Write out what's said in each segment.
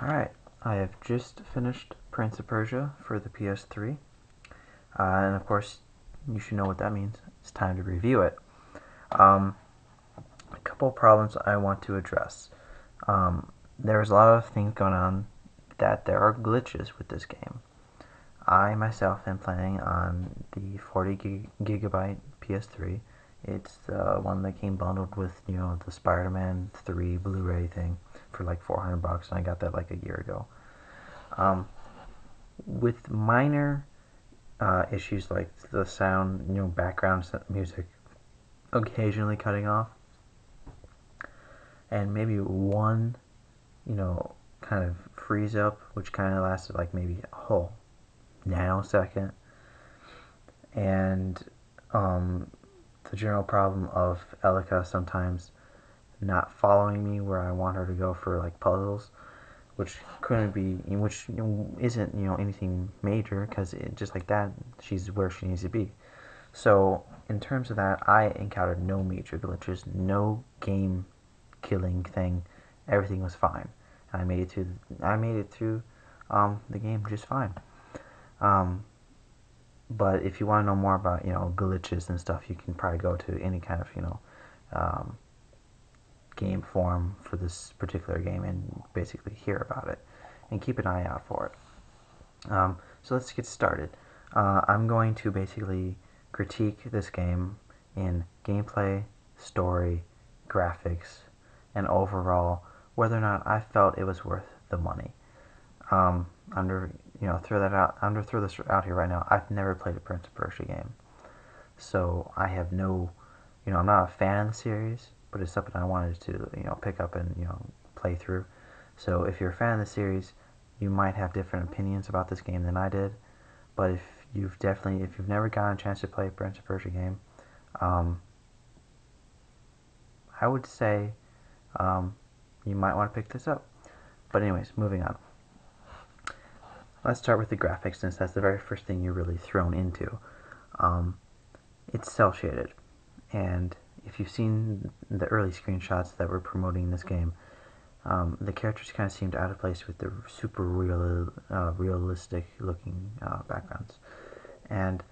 Alright, I have just finished Prince of Persia for the PS3, and of course, you should know what that means. It's time to review it. Um, a couple of problems I want to address. There's a lot of things going on that there are glitches with this game. I myself am playing on the 40 gigabyte PS3. It's the one that came bundled with, the Spider-Man 3 Blu-ray thing for like $400, and I got that like a year ago. Um, with minor issues like the sound, background music occasionally cutting off, and maybe one, kind of freeze up, which kind of lasted like maybe a whole nanosecond, and the general problem of Elika sometimes not following me where I want her to go for like puzzles, which couldn't be, which isn't anything major because just like that she's where she needs to be. So in terms of that, I encountered no major glitches, no game killing thing. Everything was fine. I made it through. I made it through the game just fine. Um, but if you want to know more about glitches and stuff, you can probably go to any kind of um, game forum for this particular game and basically hear about it and keep an eye out for it. So let's get started. I'm going to basically critique this game in gameplay, story, graphics, and overall whether or not I felt it was worth the money. Under throw this out here right now. I've never played a Prince of Persia game, so I have no, I'm not a fan of the series, but it's something I wanted to pick up and play through. So if you're a fan of the series, you might have different opinions about this game than I did. But if you've never gotten a chance to play a Prince of Persia game, um, I would say you might want to pick this up. But anyways, moving on. Let's start with the graphics, since that's the very first thing you're really thrown into. It's cel-shaded, and if you've seen the early screenshots that were promoting this game, the characters kind of seemed out of place with the super realistic looking backgrounds. And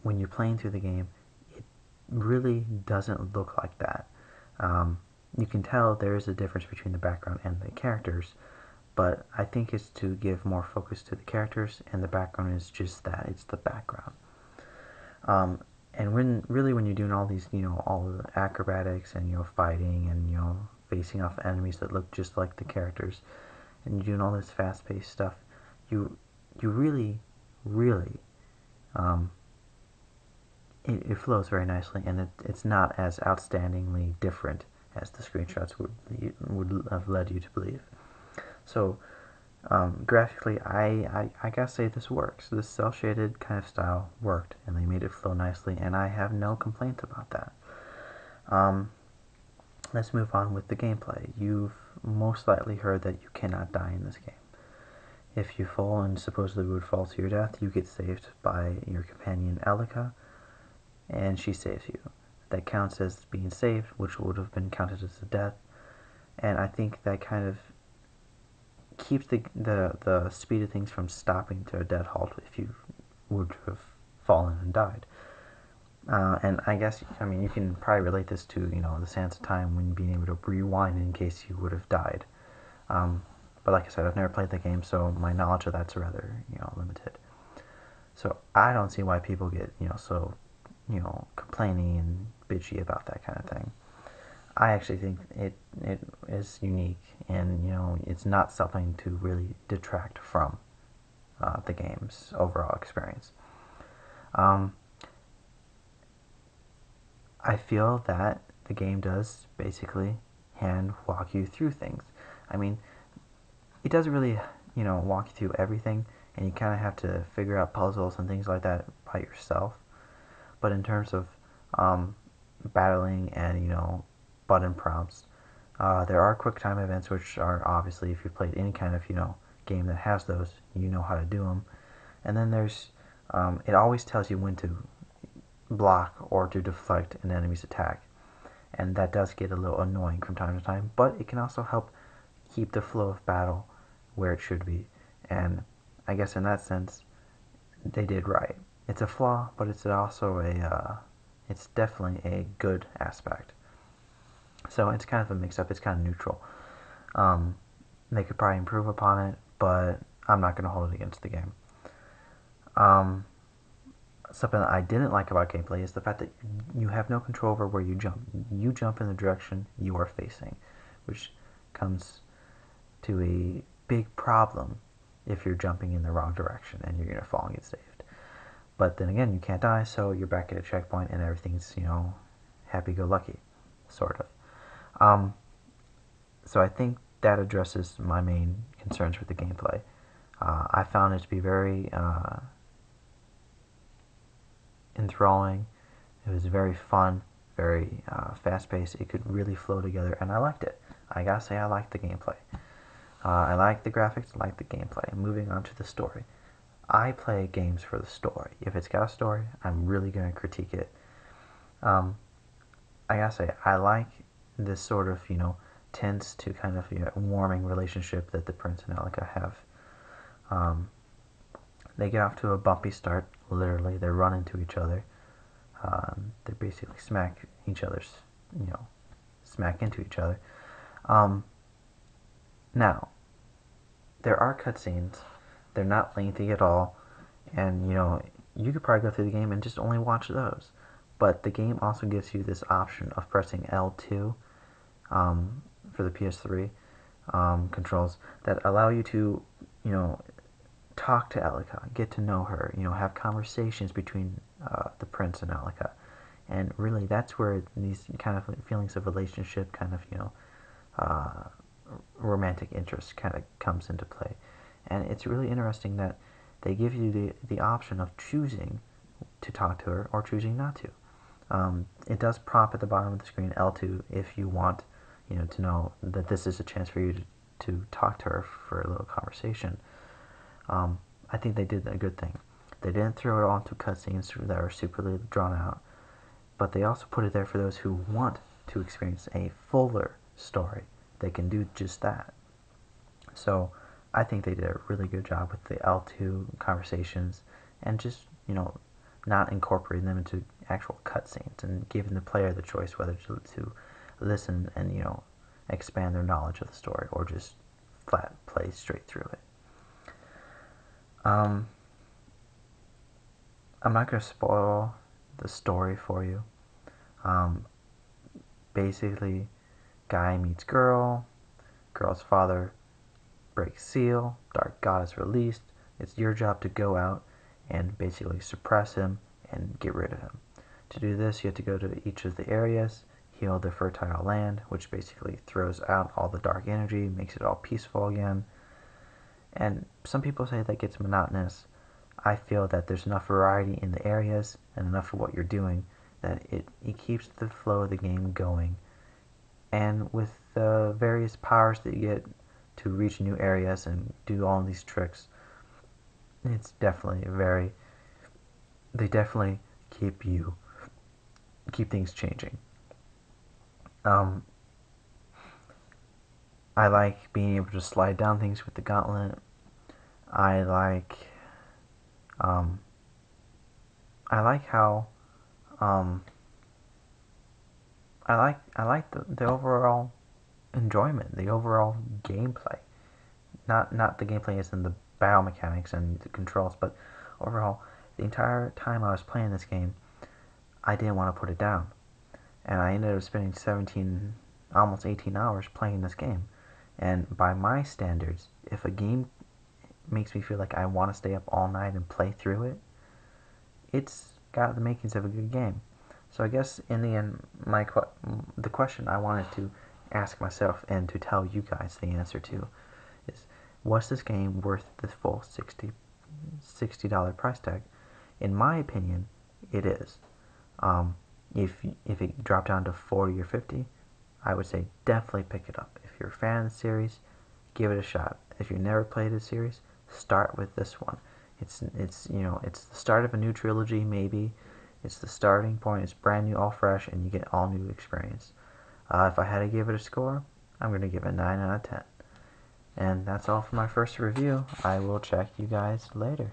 when you're playing through the game, it really doesn't look like that. You can tell there is a difference between the background and the characters, but I think it's to give more focus to the characters, and the background is just that, it's the background. And when you're doing all these, all the acrobatics and fighting and facing off enemies that look just like the characters, and you're doing all this fast-paced stuff, you really, really, it flows very nicely, and it's not as outstandingly different as the screenshots would have led you to believe. So graphically, I gotta say this works. This cel-shaded kind of style worked, and they made it flow nicely, and I have no complaints about that. Let's move on with the gameplay. You've most likely heard that you cannot die in this game. If you fall and supposedly would fall to your death, you get saved by your companion Elika, and she saves you. That counts as being saved, which would have been counted as a death, and I think that kind of keeps the speed of things from stopping to a dead halt if you would have fallen and died. And I guess, you can probably relate this to, the sands of time when being able to rewind in case you would have died. But like I said, I've never played the game, so my knowledge of that's rather, limited. So I don't see why people get, so, complaining and bitchy about that kind of thing. I actually think it is unique, and it's not something to really detract from the game's overall experience. I feel that the game does basically hand walk you through things. I mean, it doesn't really walk you through everything, and you kind of have to figure out puzzles and things like that by yourself. But in terms of battling and button prompts, there are quick time events, which are obviously, if you've played any kind of game that has those, you know how to do them. And then there's it always tells you when to block or to deflect an enemy's attack, and that does get a little annoying from time to time, but it can also help keep the flow of battle where it should be. And I guess in that sense, they did right. It's a flaw, but it's also it's definitely a good aspect. So it's kind of a mix up. It's kind of neutral. Um, they could probably improve upon it, but I'm not going to hold it against the game. Um, Something that I didn't like about gameplay is the fact that you have no control over where you jump. You jump in the direction you are facing, which comes to a big problem if you're jumping in the wrong direction and you're going to fall and get saved. But then again, you can't die, so you're back at a checkpoint and everything's, happy-go-lucky, sort of. Um, so I think that addresses my main concerns with the gameplay. I found it to be very enthralling. It was very fun, very fast-paced. It could really flow together, and I liked it. I gotta say, I liked the gameplay. I like the graphics, I like the gameplay. Moving on to the story. I play games for the story. If it's got a story, I'm really going to critique it. Um, I gotta say, I like this sort of, tense to kind of warming relationship that the prince and Elika have. Um, they get off to a bumpy start, literally. They run into each other. They basically smack each other's, smack into each other. Um, Now, there are cutscenes. They're not lengthy at all, and you could probably go through the game and just only watch those. But the game also gives you this option of pressing L2 for the PS3 controls that allow you to, talk to Elika, get to know her, have conversations between the prince and Elika. And really, that's where these kind of feelings of relationship, kind of, uh, romantic interest kind of comes into play. And it's really interesting that they give you the option of choosing to talk to her or choosing not to. It does prompt at the bottom of the screen L2 if you want, to know that this is a chance for you to talk to her for a little conversation. I think they did a good thing. They didn't throw it all into cutscenes that are super drawn out, but they also put it there for those who want to experience a fuller story. They can do just that. So I think they did a really good job with the L2 conversations and just, not incorporating them into actual cutscenes and giving the player the choice whether to listen and, expand their knowledge of the story or just flat play straight through it. I'm not going to spoil the story for you. Basically, guy meets girl, girl's father breaks seal, dark god is released. It's your job to go out and basically suppress him and get rid of him. To do this, you have to go to each of the areas, heal the fertile land, which basically throws out all the dark energy, makes it all peaceful again. And some people say that gets monotonous. I feel that there's enough variety in the areas and enough of what you're doing that it keeps the flow of the game going. And with the various powers that you get to reach new areas and do all these tricks, it's definitely they definitely keep things changing. Um, I like being able to slide down things with the gauntlet. I like um, I like how um, I like the overall enjoyment, the overall gameplay. Not the gameplay as in the battle mechanics and the controls, but overall, the entire time I was playing this game, I didn't want to put it down. And I ended up spending 17, almost 18 hours playing this game. And by my standards, if a game makes me feel like I want to stay up all night and play through it, it's got the makings of a good game. So I guess in the end, the question I wanted to ask myself and to tell you guys the answer to is, was this game worth the full $60 price tag? In my opinion, it is. Um, if it dropped down to 40 or 50, I would say definitely pick it up. If you're a fan of the series, give it a shot. If you've never played the series, start with this one. It's the start of a new trilogy, maybe. It's the starting point. It's brand new, all fresh, and you get all new experience. If I had to give it a score, I'm going to give it a 9 out of 10. And that's all for my first review. I will check you guys later.